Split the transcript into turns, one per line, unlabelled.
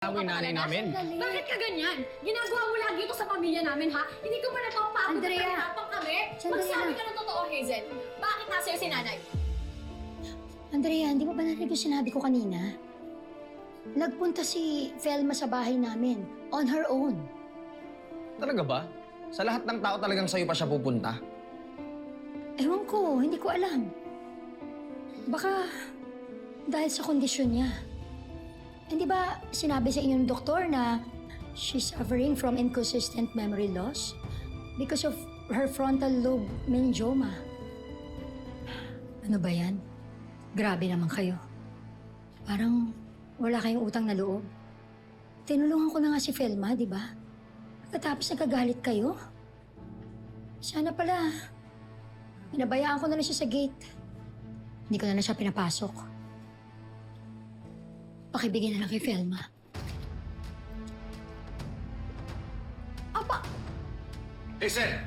Away nanay namin.
Bakit ka ganyan? Ginagawa mo lagi ito sa pamilya namin, ha? Hindi ko pa napapagod na
Andrea!
pinapang kami.
Sandali
Magsabi
lang.
ka ng totoo, Hazel. Bakit nasa si nanay?
Andrea, hindi mo ba narinig yung sinabi ko kanina? Nagpunta si Velma sa bahay namin, on her own.
Talaga ba? Sa lahat ng tao talagang sa'yo pa siya pupunta?
Ewan ko, hindi ko alam. Baka dahil sa kondisyon niya. Hindi ba sinabi sa inyong doktor na she's suffering from inconsistent memory loss because of her frontal lobe meningioma? Ano ba yan? Grabe naman kayo. Parang wala kayong utang na loob. Tinulungan ko na nga si Velma, di ba? Pagkatapos nagkagalit kayo. Sana pala, pinabayaan ko na lang siya sa gate. Hindi ko na lang siya pinapasok. Pakibigyan na lang kay Velma.
Apa!
Hazel!